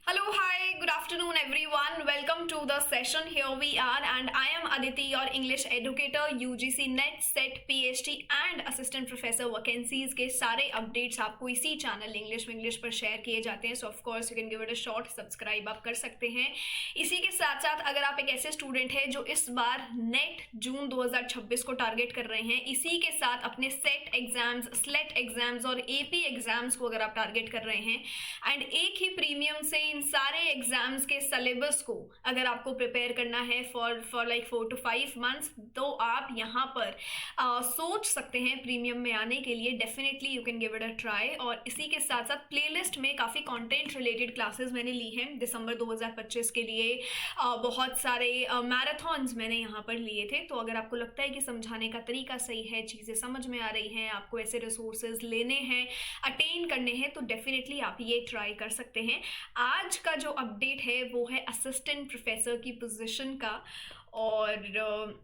Hello, hi, good afternoon, everyone. Welcome to the session. Here we are, and I am Aditi, your English educator, UGC NET, SET, PhD and Assistant Professor Vacancies के सारे updates आपको इसी channel English पर share किए जाते हैं. So of course you can give it a short subscribe आप कर सकते हैं. इसी के साथ साथ अगर आप एक ऐसे स्टूडेंट हैं जो इस बार नेट जून 2026 को टारगेट कर रहे हैं, इसी के साथ अपने सेट एग्जाम्स, स्लेट एग्जाम्स और एपी एग्जाम्स को अगर आप टारगेट कर रहे हैं एंड एक ही प्रीमियम से इन सारे एग्जाम्स के सिलेबस को अगर आपको प्रिपेयर करना है फॉर लाइक 4 to 5 मंथ्स, तो आप यहाँ पर सोच सकते हैं प्रीमियम में आने के लिए. Definitely you can give it a try. और इसी के साथ साथ प्लेलिस्ट में काफ़ी कंटेंट रिलेटेड क्लासेस मैंने ली हैं दिसंबर 2025 के लिए. बहुत सारे मैराथॉन्स मैंने यहाँ पर लिए थे. तो अगर आपको लगता है कि समझाने का तरीका सही है, चीज़ें समझ में आ रही हैं, आपको ऐसे रिसोर्सेज लेने हैं, अटेन करने हैं, तो डेफिनेटली आप ये ट्राई कर सकते हैं. आज का जो अपडेट है वो है असिस्टेंट प्रोफेसर की पोजीशन का. और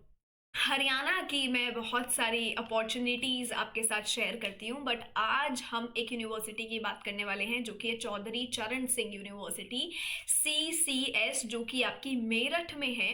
हरियाणा की मैं बहुत सारी अपॉर्चुनिटीज़ आपके साथ शेयर करती हूँ, बट आज हम एक यूनिवर्सिटी की बात करने वाले हैं जो कि है चौधरी चरण सिंह यूनिवर्सिटी CCS, जो कि आपकी मेरठ में है.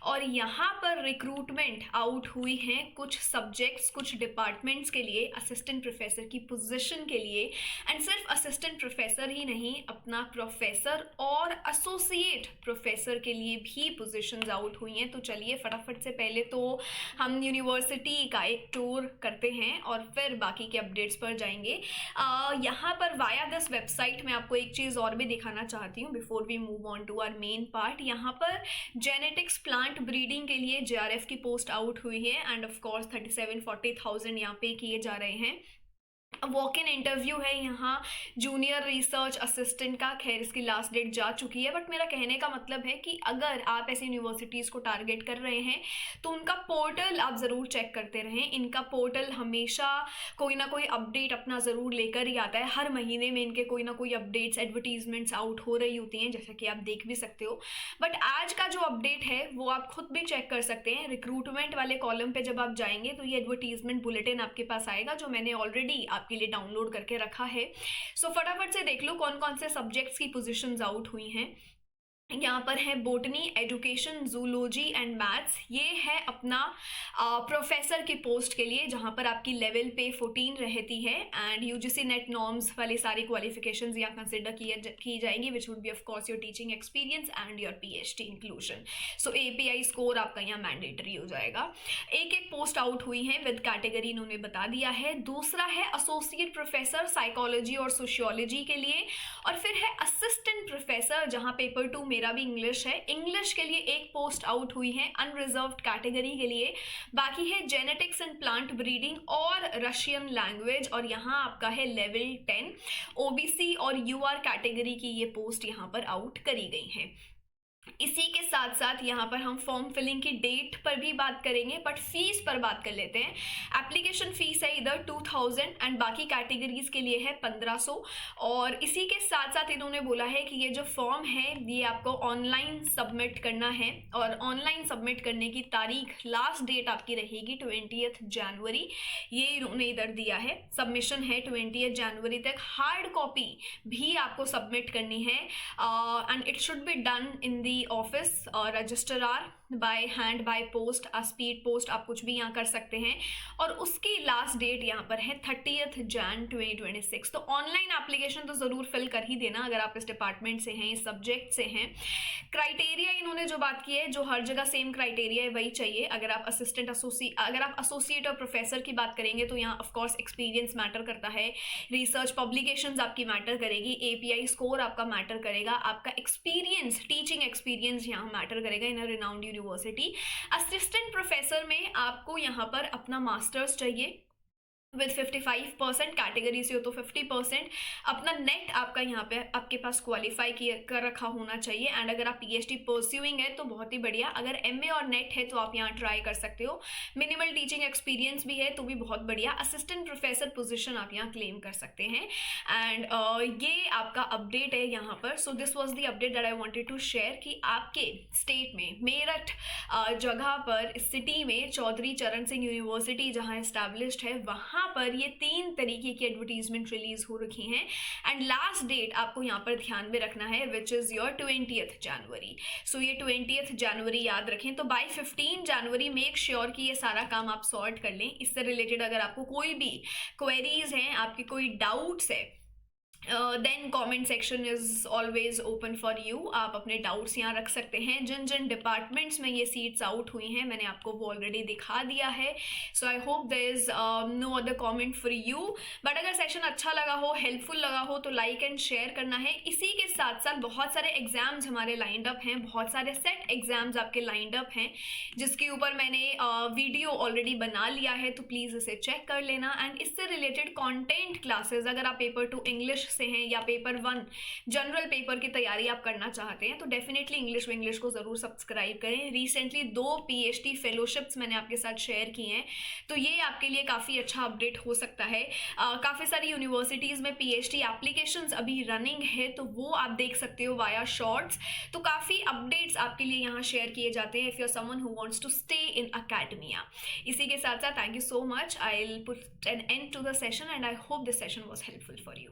और यहाँ पर रिक्रूटमेंट आउट हुई है कुछ सब्जेक्ट्स, कुछ डिपार्टमेंट्स के लिए असिस्टेंट प्रोफेसर की पोजीशन के लिए. एंड सिर्फ असिस्टेंट प्रोफेसर ही नहीं, अपना प्रोफेसर और एसोसिएट प्रोफेसर के लिए भी पोजीशंस आउट हुई हैं. तो चलिए फटाफट से पहले तो हम यूनिवर्सिटी का एक टूर करते हैं और फिर बाकी के अपडेट्स पर जाएंगे. यहाँ पर वाया दिस वेबसाइट में आपको एक चीज़ और भी दिखाना चाहती हूँ before we move on to our main part. यहाँ पर जेनेटिक्स प्लांट ब्रीडिंग के लिए JRF की पोस्ट आउट हुई है एंड ऑफ कोर्स 37-40,000 यहाँ पे किए जा रहे हैं. वॉक इन इंटरव्यू है यहाँ जूनियर रिसर्च असिस्टेंट का. खैर इसकी लास्ट डेट जा चुकी है, बट मेरा कहने का मतलब है कि अगर आप ऐसी यूनिवर्सिटीज़ को टारगेट कर रहे हैं तो उनका पोर्टल आप ज़रूर चेक करते रहें. इनका पोर्टल हमेशा कोई ना कोई अपडेट अपना ज़रूर लेकर ही आता है. हर महीने में इनके कोई ना कोई अपडेट्स, एडवर्टीजमेंट्स आउट हो रही होती हैं, जैसा कि आप देख भी सकते हो. बट आज का जो अपडेट है वो आप खुद भी चेक कर सकते हैं. रिक्रूटमेंट वाले कॉलम पे जब आप जाएंगे तो ये एडवर्टीजमेंट बुलेटिन आपके पास आएगा, जो मैंने ऑलरेडी आपके लिए डाउनलोड करके रखा है. सो फटाफट से देख लो कौन कौन से सब्जेक्ट्स की पोजीशंस आउट हुई हैं. यहाँ पर है botany, education, zoology and maths. ये है अपना प्रोफेसर की पोस्ट के लिए, जहाँ पर आपकी लेवल पे 14 रहती है एंड UGC नेट नॉर्म्स वाली सारी क्वालिफिकेशंस यहाँ कंसिडर की जाएंगी, which would be of course your teaching experience and your PhD inclusion. So API score आपका यहाँ मैंडेटरी हो जाएगा. एक एक पोस्ट आउट हुई है विद कैटेगरी इन्होंने बता दिया है. दूसरा है एसोसिएट प्रोफेसर साइकोलॉजी और सोशियोलॉजी के लिए. और फिर है असिस्टेंट प्रोफेसर, जहाँ पेपर 2 मेरा भी इंग्लिश है. इंग्लिश के लिए एक पोस्ट आउट हुई है अनरिजर्व्ड कैटेगरी के लिए. बाकी है जेनेटिक्स एंड प्लांट ब्रीडिंग और रशियन लैंग्वेज, और यहाँ आपका है लेवल 10. OBC और UR कैटेगरी की ये पोस्ट यहाँ पर आउट करी गई हैं. इसी के साथ साथ यहाँ पर हम फॉर्म फिलिंग की डेट पर भी बात करेंगे, बट फीस पर बात कर लेते हैं. एप्लीकेशन फीस है इधर 2000 एंड बाकी कैटेगरीज के लिए है 1500. और इसी के साथ साथ इन्होंने बोला है कि ये जो फॉर्म है ये आपको ऑनलाइन सबमिट करना है, और ऑनलाइन सबमिट करने की तारीख, लास्ट डेट आपकी रहेगी 20 जनवरी. ये इन्होंने इधर दिया है. सबमिशन है 20 जनवरी तक. हार्ड कॉपी भी आपको सबमिट करनी है and it should be done in the office और registrar by hand, by post, speed post, आप कुछ भी यहाँ कर सकते हैं. और उसकी लास्ट डेट यहाँ पर है 30 जन 2026. तो ऑनलाइन एप्लीकेशन तो ज़रूर फिल कर ही देना अगर आप इस डिपार्टमेंट से हैं, इस सब्जेक्ट से हैं. क्राइटेरिया इन्होंने जो बात की है, जो हर जगह सेम क्राइटेरिया है वही चाहिए. अगर आप एसोसिएट और प्रोफेसर की बात करेंगे तो यहाँ ऑफकोर्स एक्सपीरियंस मैटर करता है. रिसर्च पब्लिकेशंस आपकी मैटर करेगी. API स्कोर आपका मैटर करेगा. आपका एक्सपीरियंस, टीचिंग एक्सपीरियंस यहाँ मैटर करेगा in a renowned university. Assistant professor में आपको यहाँ पर अपना मास्टर्स चाहिए विद 55%. कैटेगरी से हो तो 50%. अपना नेट आपका यहाँ पे आपके पास क्वालिफाई कर रखा होना चाहिए. एंड अगर आप PhD परस्यूइंग है तो बहुत ही बढ़िया. अगर MA और नेट है तो आप यहाँ ट्राई कर सकते हो. मिनिमल टीचिंग एक्सपीरियंस भी है तो भी बहुत बढ़िया. असिस्टेंट प्रोफेसर पोजिशन आप यहाँ क्लेम कर सकते हैं. एंड ये आपका अपडेट है यहाँ पर. So this was the update that I wanted to share कि आपके स्टेट में मेरठ जगह पर, सिटी में चौधरी चरण सिंह यूनिवर्सिटी जहाँ एस्टैब्लिश्ड है, वहाँ यहाँ पर ये 3 तरीके की एडवर्टीजमेंट रिलीज हो रखी हैं एंड लास्ट डेट आपको यहाँ पर ध्यान में रखना है विच इज़ योर 20th जनवरी। सो ये 20th जनवरी याद रखें। तो बाय 15 जनवरी मेक श्योर कि ये सारा काम आप सॉर्ट कर लें। इससे रिलेटेड अगर आपको कोई भी क्वेरीज हैं, आपके कोई डाउट्स है, then comment section is always open for you. आप अपने डाउट्स यहाँ रख सकते हैं। जिन जिन डिपार्टमेंट्स में ये सीट्स आउट हुई हैं मैंने आपको वो ऑलरेडी दिखा दिया है। So I hope there is no other comment for you. But अगर सेशन अच्छा लगा हो, हेल्पफुल लगा हो तो लाइक एंड शेयर करना है। इसी के साथ साथ बहुत सारे एग्जाम्स हमारे लाइंड अप हैं, बहुत सारे सेट एग्जाम्स आपके लाइंड अप हैं जिसके ऊपर मैंने वीडियो ऑलरेडी बना लिया है, तो प्लीज़ इसे चेक कर लेना। एंड इससे रिलेटेड कॉन्टेंट क्लासेज अगर आप पेपर 2 इंग्लिश से हैं या पेपर 1 जनरल पेपर की तैयारी आप करना चाहते हैं तो डेफिनेटली इंग्लिश विंग्लिश को ज़रूर सब्सक्राइब करें। रिसेंटली 2 PhD फेलोशिप्स मैंने आपके साथ शेयर की हैं, तो ये आपके लिए काफ़ी अच्छा अपडेट हो सकता है। काफ़ी सारी यूनिवर्सिटीज़ में PhD एप्लीकेशंस अभी रनिंग है, तो वो आप देख सकते हो वाया शॉर्ट्स। तो काफ़ी अपडेट्स आपके लिए यहाँ शेयर किए जाते हैं if you are someone who wants to stay in academia. इसी के साथ साथ thank you so much. I will put an end to the session and I hope this session was helpful for you.